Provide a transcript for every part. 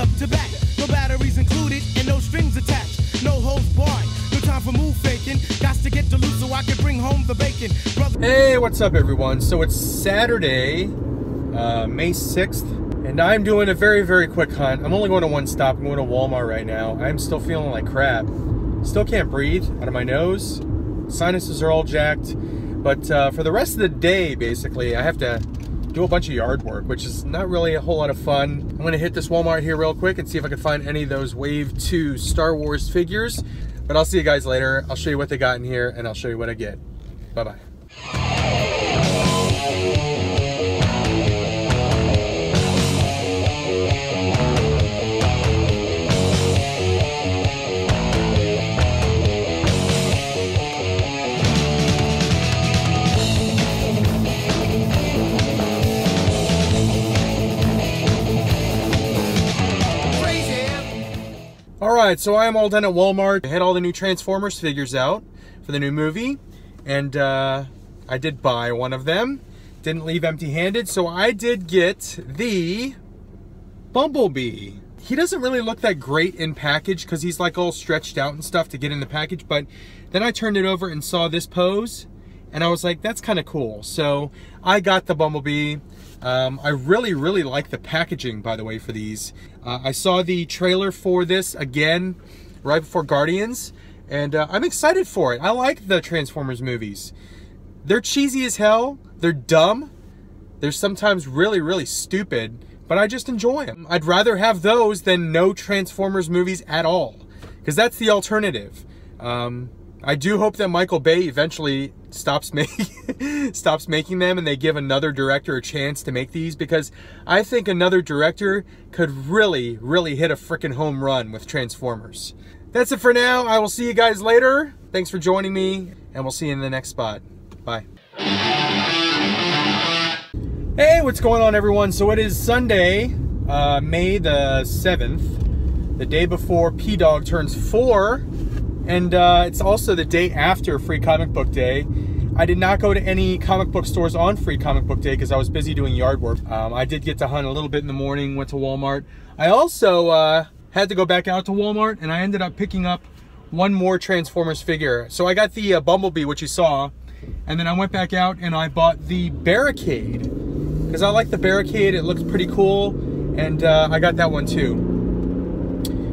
up to back. No batteries included and no strings attached. No holds barred. No time for move faking. Got to get to loose so I can bring home the bacon. Brother. Hey, what's up everyone? So it's Saturday, May 6th, and I'm doing a very, very quick hunt. I'm only going to one stop. I'm going to Walmart right now. I'm still feeling like crap. Still can't breathe out of my nose. Sinuses are all jacked. But for the rest of the day, basically, I have to do a bunch of yard work, which is not really a whole lot of fun. I'm gonna hit this Walmart here real quick and see if I can find any of those Wave 2 Star Wars figures. But I'll see you guys later. I'll show you what they got in here and I'll show you what I get. Bye-bye. Alright, so I am all done at Walmart. I had all the new Transformers figures out for the new movie, and I did buy one of them. Didn't leave empty-handed, so I did get the Bumblebee. He doesn't really look that great in package because he's like all stretched out and stuff to get in the package, but then I turned it over and saw this pose, and I was like, that's kind of cool. So I got the Bumblebee. I really, really like the packaging, by the way, for these. I saw the trailer for this again right before Guardians, and I'm excited for it. I like the Transformers movies. They're cheesy as hell. They're dumb. They're sometimes really, really stupid, but I just enjoy them. I'd rather have those than no Transformers movies at all, because that's the alternative. I do hope that Michael Bay eventually stops making them and they give another director a chance to make these, because I think another director could really, really hit a freaking home run with Transformers. That's it for now. I will see you guys later. Thanks for joining me, and we'll see you in the next spot. Bye. Hey, what's going on everyone? So it is Sunday, May the 7th, the day before P-Dog turns 4. And it's also the day after Free Comic Book Day. I did not go to any comic book stores on Free Comic Book Day because I was busy doing yard work. I did get to hunt a little bit in the morning, went to Walmart. I also had to go back out to Walmart, and I ended up picking up one more Transformers figure. So I got the Bumblebee, which you saw, and then I went back out and I bought the Barricade, because I like the Barricade. It looks pretty cool, and I got that one too.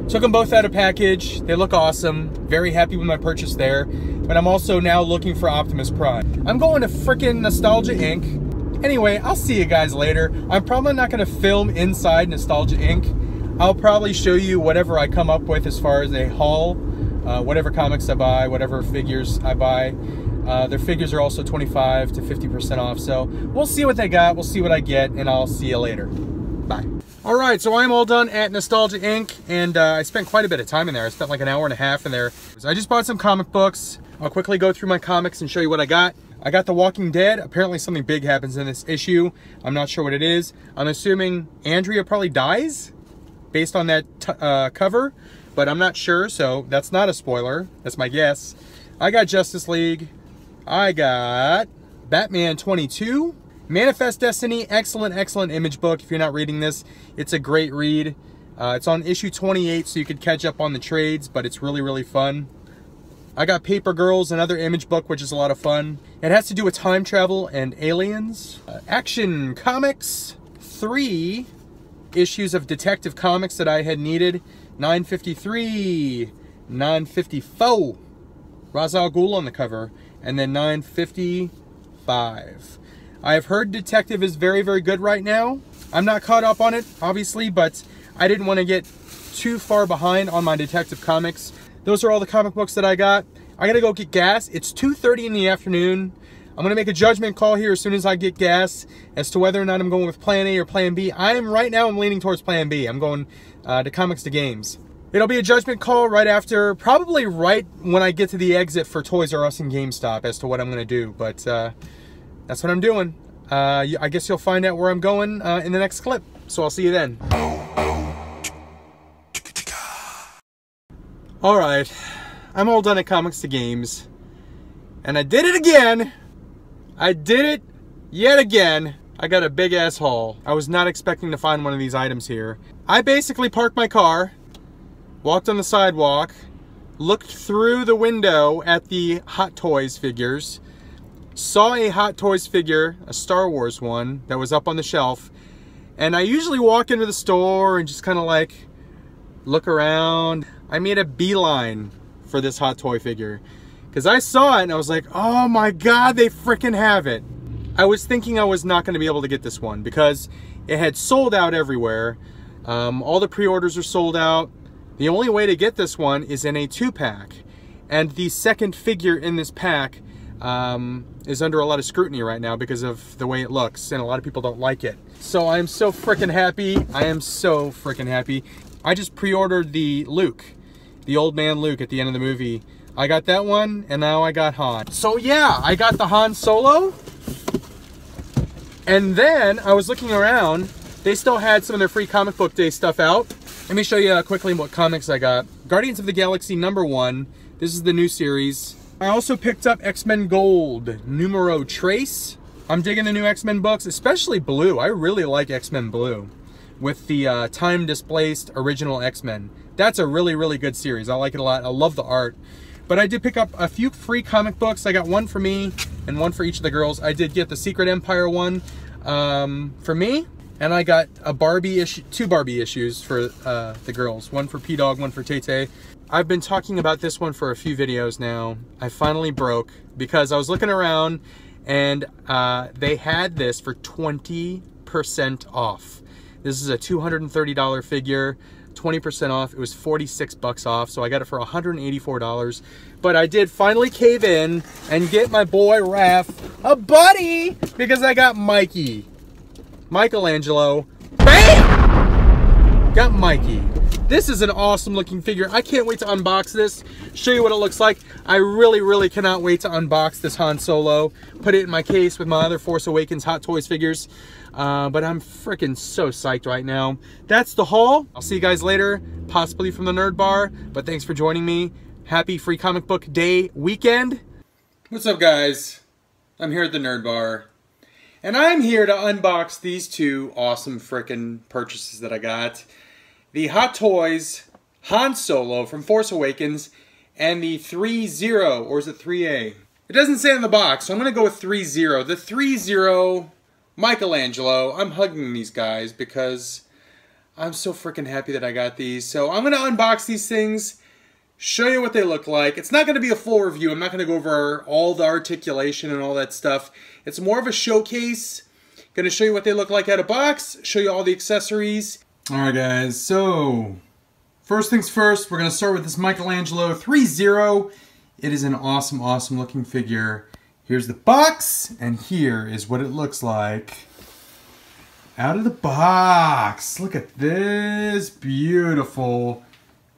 Took them both out of package. They look awesome. Very happy with my purchase there. But I'm also now looking for Optimus Prime. I'm going to frickin' Nostalgia Inc. Anyway, I'll see you guys later. I'm probably not going to film inside Nostalgia Inc. I'll probably show you whatever I come up with as far as a haul. Whatever comics I buy, whatever figures I buy. Their figures are also 25 to 50% off. So we'll see what they got. We'll see what I get. And I'll see you later. Bye. Alright, so I'm all done at Nostalgia Inc. And I spent quite a bit of time in there. I spent like an hour and a half in there. I just bought some comic books. I'll quickly go through my comics and show you what I got. I got The Walking Dead. Apparently something big happens in this issue. I'm not sure what it is. I'm assuming Andrea probably dies based on that cover, but I'm not sure, so that's not a spoiler. That's my guess. I got Justice League. I got Batman 22. Manifest Destiny, excellent, excellent image book. If you're not reading this, it's a great read. It's on issue 28, so you could catch up on the trades, but it's really, really fun. I got Paper Girls, another image book, which is a lot of fun. It has to do with time travel and aliens. Action Comics, 3 issues of Detective Comics that I had needed. 953, 954, Ra's al Ghul on the cover, and then 955. I've heard Detective is very, very good right now. I'm not caught up on it, obviously, but I didn't want to get too far behind on my Detective Comics. Those are all the comic books that I got. I gotta go get gas. It's 2:30 in the afternoon. I'm gonna make a judgment call here as soon as I get gas as to whether or not I'm going with Plan A or Plan B. Right now I'm leaning towards Plan B. I'm going to Comics to Games. It'll be a judgment call right after, probably right when I get to the exit for Toys R Us and GameStop as to what I'm gonna do, but that's what I'm doing. I guess you'll find out where I'm going in the next clip. So I'll see you then. Alright, I'm all done at Comics to Games. And I did it again. I did it yet again. I got a big ass haul. I was not expecting to find one of these items here. I basically parked my car, walked on the sidewalk, looked through the window at the Hot Toys figures, saw a Hot Toys figure, a Star Wars one, that was up on the shelf, and I usually walk into the store and just kind of like look around. I made a beeline for this Hot Toy figure because I saw it and I was like, oh my god, they freaking have it. I was thinking I was not going to be able to get this one because it had sold out everywhere. All the pre-orders are sold out. The only way to get this one is in a 2-pack, and the second figure in this pack is under a lot of scrutiny right now because of the way it looks, and a lot of people don't like it. So I'm so freaking happy. I am so freaking happy. I just pre-ordered the Luke, the old man Luke at the end of the movie. I got that one, and now I got Han. So yeah, I got the Han Solo. And then I was looking around. They still had some of their free comic book day stuff out. Let me show you quickly what comics I got. Guardians of the Galaxy #1. This is the new series. I also picked up X-Men Gold, Numero Trace. I'm digging the new X-Men books, especially Blue. I really like X-Men Blue with the time-displaced original X-Men. That's a really, really good series. I like it a lot. I love the art. But I did pick up a few free comic books. I got one for me and one for each of the girls. I did get the Secret Empire one for me. And I got a Barbie issue, 2 Barbie issues for the girls. One for P-Dog, one for Tay-Tay. I've been talking about this one for a few videos now. I finally broke because I was looking around and they had this for 20% off. This is a $230 figure, 20% off. It was 46 bucks off, so I got it for $184. But I did finally cave in and get my boy Raph a buddy because I got Mikey. Michelangelo. BAM! Got Mikey. This is an awesome looking figure. I can't wait to unbox this, show you what it looks like. I really, really cannot wait to unbox this Han Solo, put it in my case with my other Force Awakens Hot Toys figures. But I'm freaking so psyched right now. That's the haul. I'll see you guys later, possibly from the Nerd Bar, but thanks for joining me. Happy Free Comic Book Day weekend. What's up, guys? I'm here at the Nerd Bar. And I'm here to unbox these 2 awesome frickin' purchases that I got. The Hot Toys Han Solo from Force Awakens and the ThreeZero, or is it 3A? It doesn't say on the box, so I'm going to go with ThreeZero. The ThreeZero Michelangelo. I'm hugging these guys because I'm so freaking happy that I got these. So I'm going to unbox these things, show you what they look like. It's not going to be a full review. I'm not going to go over all the articulation and all that stuff. It's more of a showcase. Going to show you what they look like out of box, show you all the accessories. Alright guys, so first things first, we're going to start with this Michelangelo ThreeZero. It is an awesome, awesome looking figure. Here's the box, and here is what it looks like out of the box. Look at this beautiful,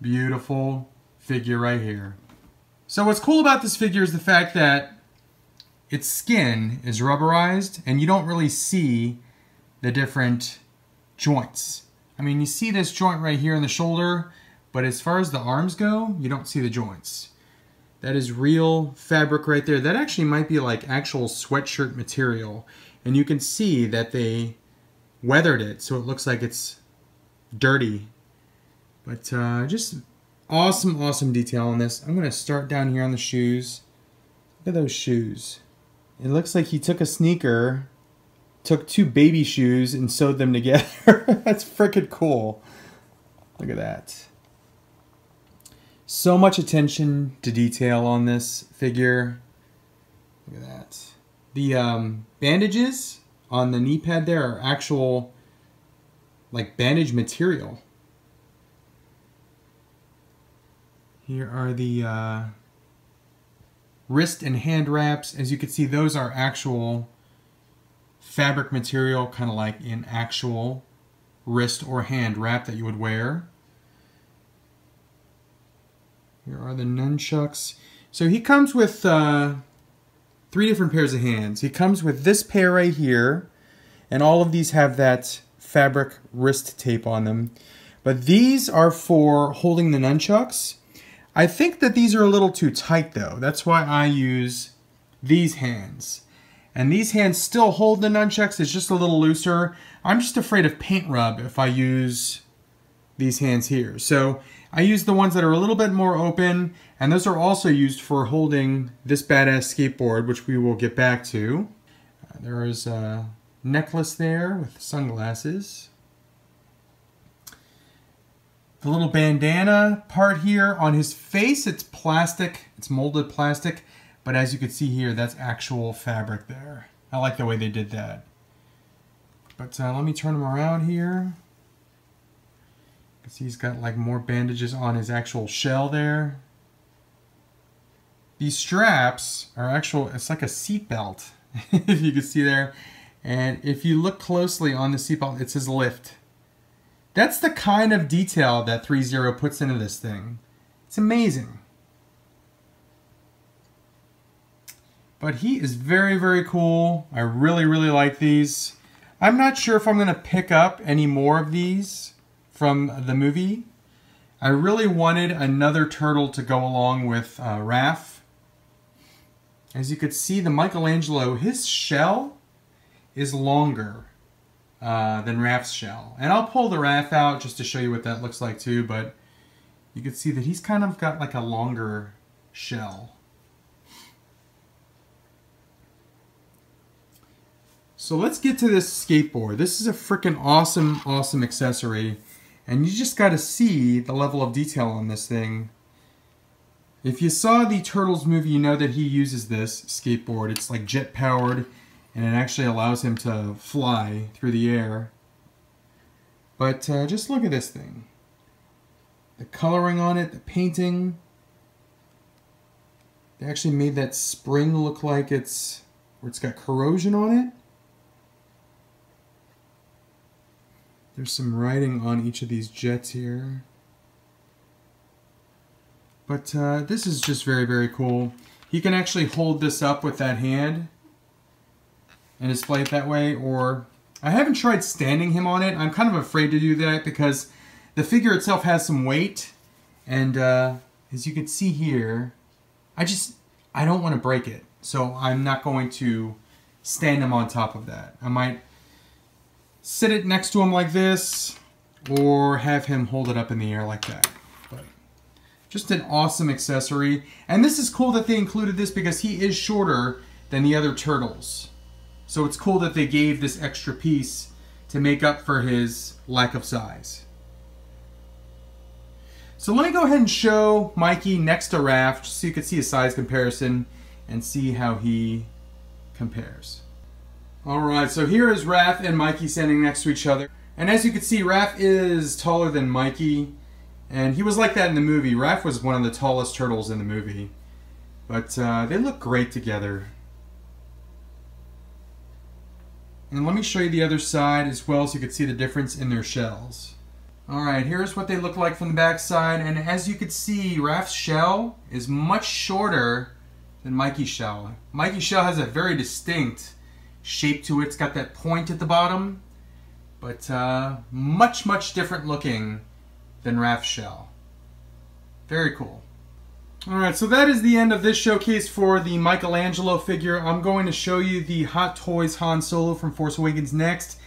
beautiful figure right here. So what's cool about this figure is the fact that its skin is rubberized and you don't really see the different joints. I mean, you see this joint right here in the shoulder, but as far as the arms go, you don't see the joints. That is real fabric right there. That actually might be like actual sweatshirt material. And you can see that they weathered it so it looks like it's dirty. But just awesome, awesome detail on this. I'm going to start down here on the shoes. Look at those shoes. It looks like he took a sneaker, took 2 baby shoes and sewed them together. That's freaking cool. Look at that. So much attention to detail on this figure. Look at that. The bandages on the knee pad there are actual like bandage material. Here are the wrist and hand wraps. As you can see, those are actual fabric material, kind of like an actual wrist or hand wrap that you would wear. Here are the nunchucks. So he comes with 3 different pairs of hands. He comes with this pair right here, and all of these have that fabric wrist tape on them. But these are for holding the nunchucks. I think that these are a little too tight though. That's why I use these hands. And these hands still hold the nunchucks, it's just a little looser. I'm just afraid of paint rub if I use these hands here. So I use the ones that are a little bit more open, and those are also used for holding this badass skateboard, which we will get back to. There is a necklace there with sunglasses. The little bandana part here on his face, it's plastic, it's molded plastic, but as you can see here, that's actual fabric there. I like the way they did that. But let me turn him around here. You can see he's got like more bandages on his actual shell there. These straps are actual, it's like a seat belt, if you can see there. And if you look closely on the seat belt, it says lift. That's the kind of detail that ThreeZero puts into this thing. It's amazing. But he is very, very cool. I really, really like these. I'm not sure if I'm going to pick up any more of these from the movie. I really wanted another turtle to go along with Raph. As you could see, the Michelangelo, his shell is longer than Raph's shell. And I'll pull the Raph out just to show you what that looks like too, but you can see that he's kind of got like a longer shell. So let's get to this skateboard. This is a freaking awesome, awesome accessory. And you just got to see the level of detail on this thing. If you saw the Turtles movie, you know that he uses this skateboard. It's like jet powered, and it actually allows him to fly through the air. But just look at this thing. The coloring on it, the painting. They actually made that spring look like it's got corrosion on it. There's some writing on each of these jets here. But this is just very, very cool. He can actually hold this up with that hand and display it that way, or I haven't tried standing him on it. I'm kind of afraid to do that because the figure itself has some weight, and as you can see here, I don't want to break it, so I'm not going to stand him on top of that. I might sit it next to him like this, or have him hold it up in the air like that. But just an awesome accessory. And this is cool that they included this because he is shorter than the other turtles. So it's cool that they gave this extra piece to make up for his lack of size. So let me go ahead and show Mikey next to Raph, just so you can see a size comparison and see how he compares. Alright, so here is Raph and Mikey standing next to each other. And as you can see, Raph is taller than Mikey. And he was like that in the movie. Raph was one of the tallest turtles in the movie. But they look great together. And let me show you the other side as well so you can see the difference in their shells. Alright, here's what they look like from the back side. And as you can see, Raph's shell is much shorter than Mikey's shell. Mikey's shell has a very distinct shape to it. It's got that point at the bottom, but much, much different looking than Raph's shell. Very cool. Alright, so that is the end of this showcase for the Michelangelo figure. I'm going to show you the Hot Toys Han Solo from Force Awakens next.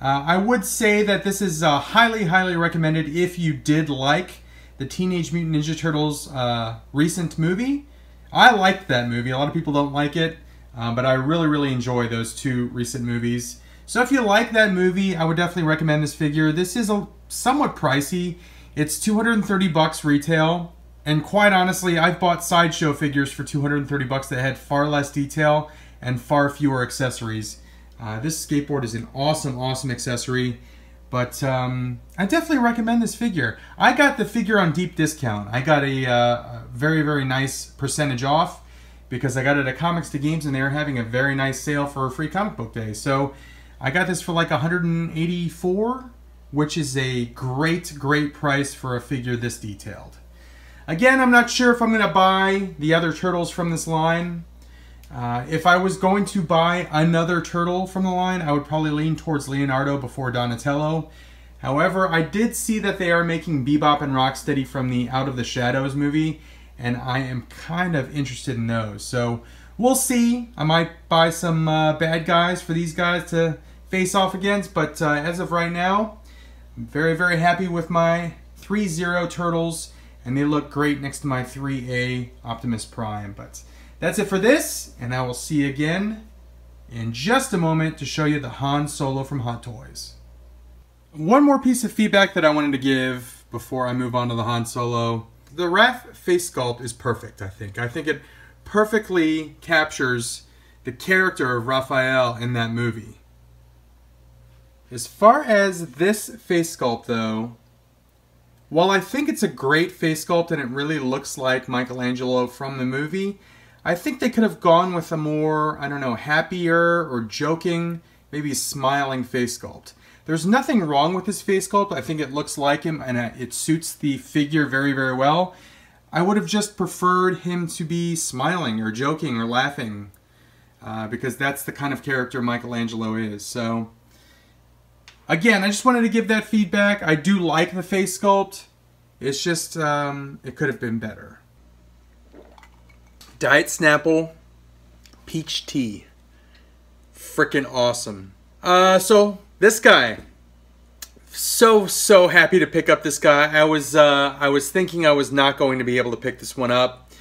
I would say that this is highly, highly recommended if you did like the Teenage Mutant Ninja Turtles recent movie. I liked that movie. A lot of people don't like it. But I really, really enjoy those two recent movies. So if you like that movie, I would definitely recommend this figure. This is somewhat pricey. It's $230 retail. And quite honestly, I've bought Sideshow figures for $230 that had far less detail and far fewer accessories. This skateboard is an awesome, awesome accessory. But I definitely recommend this figure. I got the figure on deep discount. I got a very, very nice percentage off, because I got it at Comics to Games and they were having a very nice sale for Free Comic Book Day. So I got this for like $184, which is a great, great price for a figure this detailed. Again, I'm not sure if I'm going to buy the other turtles from this line. If I was going to buy another turtle from the line, I would probably lean towards Leonardo before Donatello. However, I did see that they are making Bebop and Rocksteady from the Out of the Shadows movie, and I am kind of interested in those. So We'll see. I might buy some bad guys for these guys to face off against, but as of right now, I'm very, very happy with my ThreeZero turtles, and they look great next to my 3A Optimus Prime. But that's it for this, and I will see you again in just a moment to show you the Han Solo from Hot Toys. One more piece of feedback that I wanted to give before I move on to the Han Solo. The Raph face sculpt is perfect, I think. I think it perfectly captures the character of Raphael in that movie. As far as this face sculpt though, while I think it's a great face sculpt and it really looks like Michelangelo from the movie, I think they could have gone with a more, I don't know, happier or joking, maybe smiling face sculpt. There's nothing wrong with this face sculpt. I think it looks like him and it suits the figure very, very well. I would have just preferred him to be smiling or joking or laughing because that's the kind of character Michelangelo is. So, again, I just wanted to give that feedback. I do like the face sculpt. It's just, it could have been better. Diet Snapple Peach Tea. Frickin' awesome. So, this guy. So happy to pick up this guy. I was thinking I was not going to be able to pick this one up.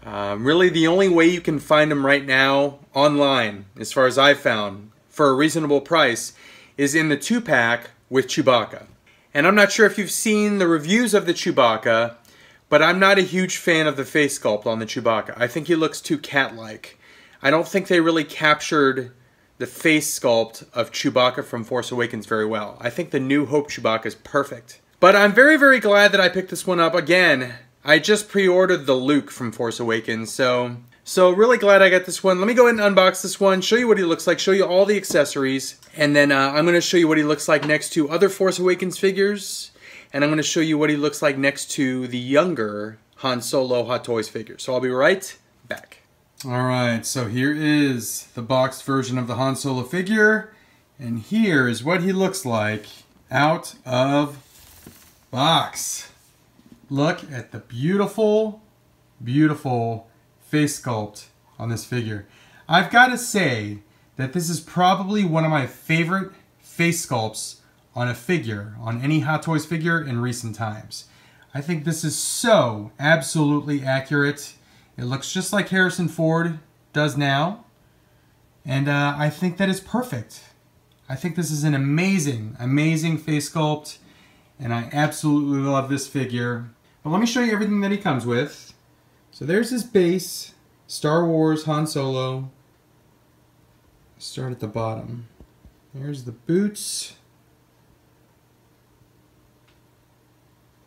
Really, the only way you can find him right now online, as far as I've found, for a reasonable price, is in the 2-pack with Chewbacca. And I'm not sure if you've seen the reviews of the Chewbacca, but I'm not a huge fan of the face sculpt on the Chewbacca. I think he looks too cat-like. I don't think they really captured the face sculpt of Chewbacca from Force Awakens very well. I think the New Hope Chewbacca is perfect. But I'm very, very glad that I picked this one up. Again, I just pre-ordered the Luke from Force Awakens, so really glad I got this one. Let me go ahead and unbox this one, show you what he looks like, show you all the accessories, and then I'm going to show you what he looks like next to other Force Awakens figures, and I'm going to show you what he looks like next to the younger Han Solo Hot Toys figure. So I'll be right back. Alright, so here is the boxed version of the Han Solo figure, and here is what he looks like out of box. Look at the beautiful, beautiful face sculpt on this figure. I've got to say that this is probably one of my favorite face sculpts on a figure, on any Hot Toys figure in recent times. I think this is so absolutely accurate. It looks just like Harrison Ford does now, and I think that is perfect. I think this is an amazing, amazing face sculpt, and I absolutely love this figure. But let me show you everything that he comes with. So there's his base, Star Wars Han Solo. Start at the bottom. There's the boots.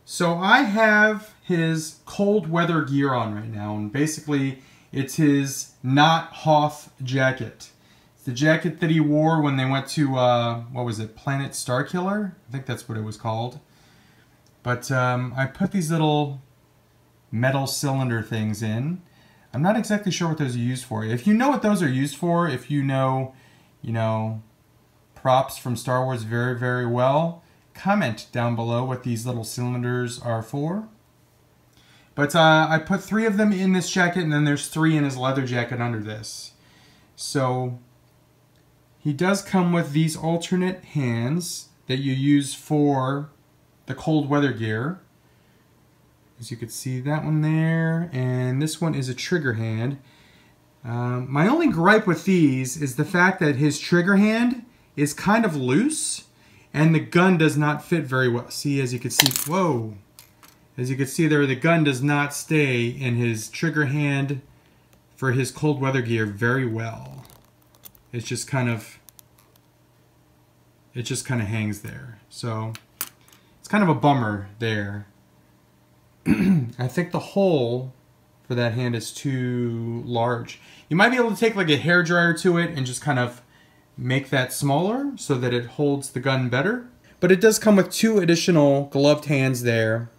So I have his cold weather gear on right now, and basically it's his not Hoth jacket. It's the jacket that he wore when they went to, what was it, Planet Starkiller? I think that's what it was called. But I put these little metal cylinder things in. I'm not exactly sure what those are used for. If you know what those are used for, if you know, props from Star Wars very, very well, comment down below what these little cylinders are for. But I put 3 of them in this jacket, and then there's 3 in his leather jacket under this. So he does come with these alternate hands that you use for the cold weather gear. As you can see, that one there, and this one is a trigger hand. My only gripe with these is the fact that his trigger hand is kind of loose, and the gun does not fit very well. See, as you can see, whoa. As you can see there, the gun does not stay in his trigger hand for his cold weather gear very well. It's just kind of, hangs there. So it's kind of a bummer there. I think the hole for that hand is too large. You might be able to take like a hairdryer to it and just kind of make that smaller so that it holds the gun better. But it does come with 2 additional gloved hands there.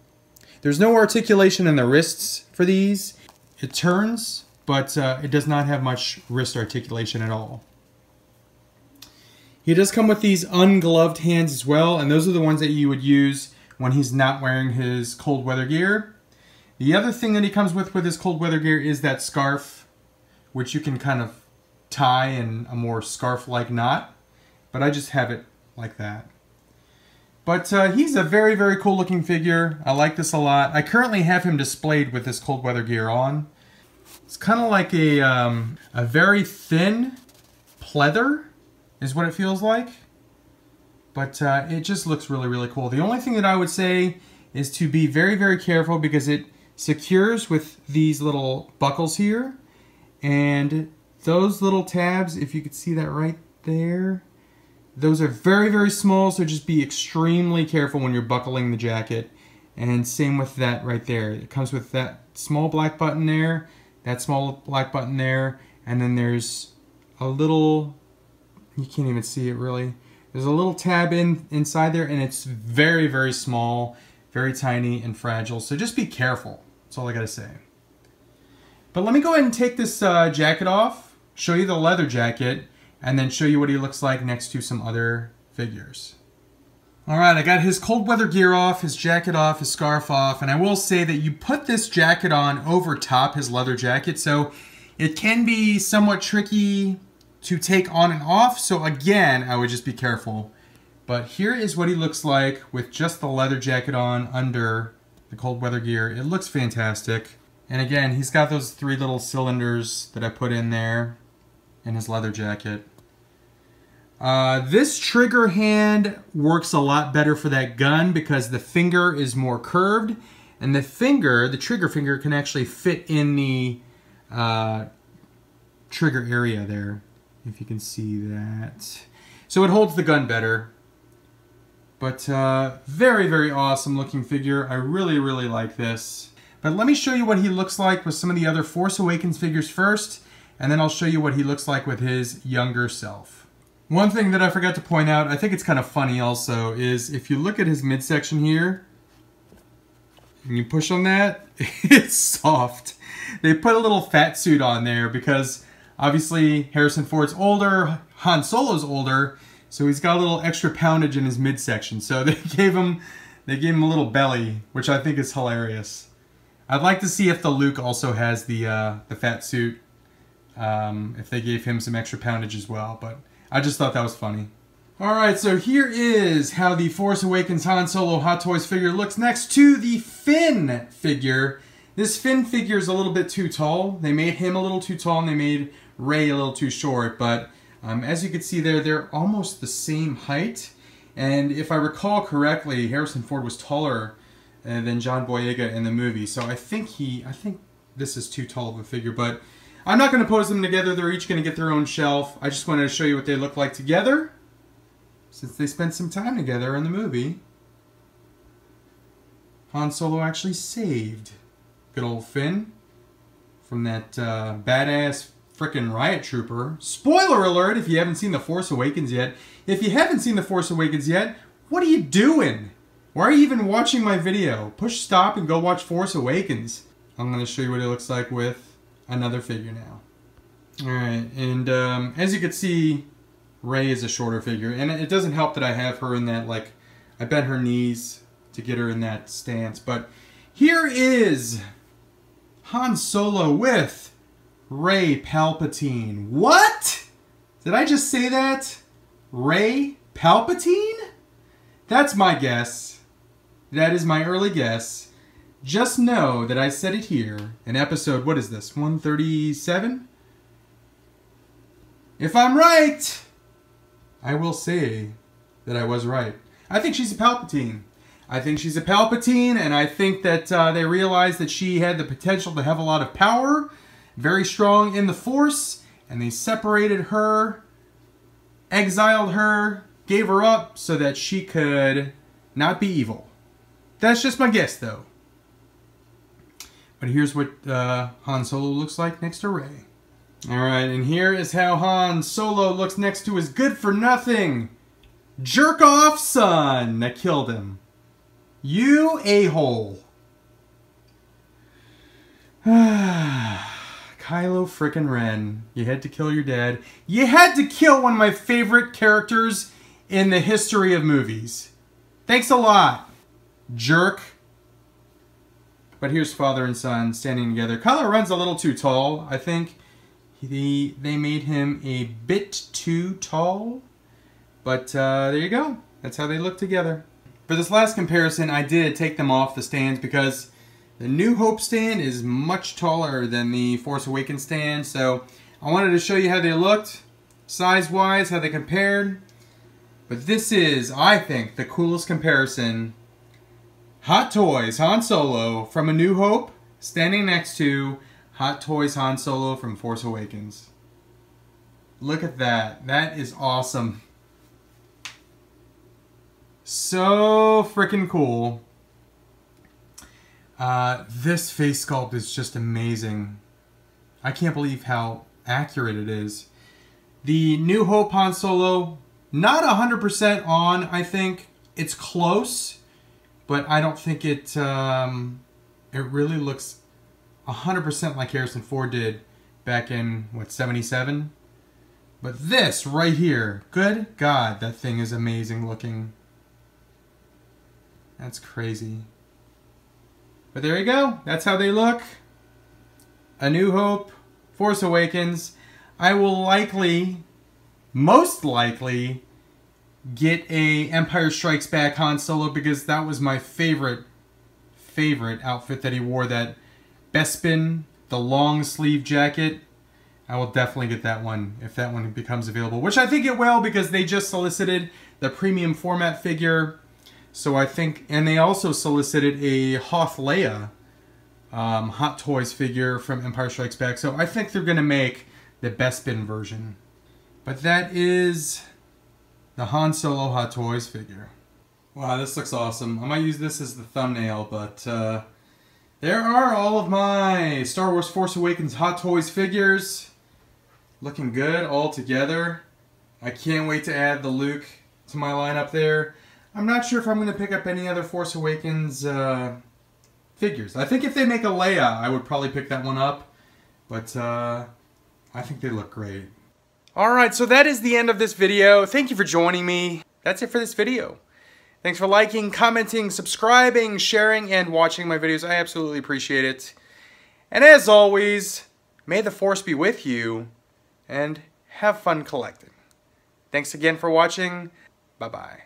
There's no articulation in the wrists for these. It turns, but it does not have much wrist articulation at all. He does come with these ungloved hands as well, and those are the ones that you would use when he's not wearing his cold weather gear. The other thing that he comes with his cold weather gear is that scarf, which you can kind of tie in a more scarf-like knot, but I just have it like that. But he's a very, very cool looking figure. I like this a lot. I currently have him displayed with this cold weather gear on. It's kind of like a very thin pleather is what it feels like. But it just looks really, really cool. The only thing that I would say is to be very, very careful because it secures with these little buckles here. And those little tabs, if you could see that right there, those are very, very small, so just be extremely careful when you're buckling the jacket. And same with that right there. It comes with that small black button there, that small black button there, and then there's a little, you can't even see it really, there's a little tab inside there, and it's very, very small, very tiny and fragile, so just be careful. That's all I gotta say. But let me go ahead and take this jacket off, show you the leather jacket, and then show you what he looks like next to some other figures. Alright, I got his cold weather gear off, his jacket off, his scarf off, and I will say that you put this jacket on over top his leather jacket, so it can be somewhat tricky to take on and off, so again, I would just be careful. But here is what he looks like with just the leather jacket on under the cold weather gear. It looks fantastic. And again, he's got those 3 little cylinders that I put in there in his leather jacket. This trigger hand works a lot better for that gun because the finger is more curved, and the trigger finger can actually fit in the trigger area there, if you can see that. So it holds the gun better. But very, very awesome looking figure. I really, really like this. But let me show you what he looks like with some of the other Force Awakens figures first, and then I'll show you what he looks like with his younger self. One thing that I forgot to point out, I think it's kind of funny also, is if you look at his midsection here, and you push on that, it's soft. They put a little fat suit on there because obviously Harrison Ford's older, Han Solo's older, so he's got a little extra poundage in his midsection. So they gave him a little belly, which I think is hilarious. I'd like to see if the Luke also has the fat suit, if they gave him some extra poundage as well, but I just thought that was funny. Alright, so here is how the Force Awakens Han Solo Hot Toys figure looks next to the Finn figure. This Finn figure is a little bit too tall. They made him a little too tall and they made Rey a little too short, but as you can see there, they're almost the same height. And if I recall correctly, Harrison Ford was taller than John Boyega in the movie, so I think this is too tall of a figure, but I'm not going to pose them together. They're each going to get their own shelf. I just wanted to show you what they look like together, since they spent some time together in the movie. Han Solo actually saved good old Finn from that badass frickin' riot trooper. Spoiler alert if you haven't seen The Force Awakens yet. If you haven't seen The Force Awakens yet, what are you doing? Why are you even watching my video? Push stop and go watch Force Awakens. I'm going to show you what it looks like with another figure now. Alright, and as you can see, Rey is a shorter figure, and it doesn't help that I have her in that, like, I bent her knees to get her in that stance, but here is Han Solo with Rey Palpatine. What? Did I just say that? Rey Palpatine? That's my guess. That is my early guess. Just know that I said it here in episode, what is this, 137? If I'm right, I will say that I was right. I think she's a Palpatine. I think she's a Palpatine, and I think that they realized that she had the potential to have a lot of power, very strong in the Force, and they separated her, exiled her, gave her up so that she could not be evil. That's just my guess, though. But here's what Han Solo looks like next to Rey. Alright, and here is how Han Solo looks next to his good-for-nothing jerk-off son that killed him. You a-hole. Kylo frickin' Ren. You had to kill your dad. You had to kill one of my favorite characters in the history of movies. Thanks a lot, jerk. But here's father and son standing together. Kylo Ren's a little too tall, I think. They made him a bit too tall, but there you go. That's how they look together. For this last comparison, I did take them off the stands because the New Hope stand is much taller than the Force Awakens stand, so I wanted to show you how they looked, size-wise, how they compared. But this is, I think, the coolest comparison. Hot Toys Han Solo from A New Hope standing next to Hot Toys Han Solo from Force Awakens. Look at that. That is awesome. So freaking cool. This face sculpt is just amazing. I can't believe how accurate it is. The New Hope Han Solo, not 100% on, I think. It's close, but I don't think it really looks 100% like Harrison Ford did back in, what, 77? But this right here, good God, that thing is amazing looking. That's crazy. But there you go. That's how they look. A New Hope, Force Awakens. I will likely, most likely, get a Empire Strikes Back Han Solo because that was my favorite outfit that he wore. That Bespin, the long sleeve jacket. I will definitely get that one if that one becomes available, which I think it will because they just solicited the premium format figure. So I think, and they also solicited a Hoth Leia Hot Toys figure from Empire Strikes Back. So I think they're going to make the Bespin version. But that is the Han Solo Hot Toys figure. Wow, this looks awesome. I might use this as the thumbnail, but there are all of my Star Wars Force Awakens Hot Toys figures. Looking good all together. I can't wait to add the Luke to my lineup there. I'm not sure if I'm going to pick up any other Force Awakens figures. I think if they make a Leia, I would probably pick that one up. But I think they look great. Alright, so that is the end of this video. Thank you for joining me. That's it for this video. Thanks for liking, commenting, subscribing, sharing, and watching my videos. I absolutely appreciate it. And as always, may the Force be with you, and have fun collecting. Thanks again for watching. Bye-bye.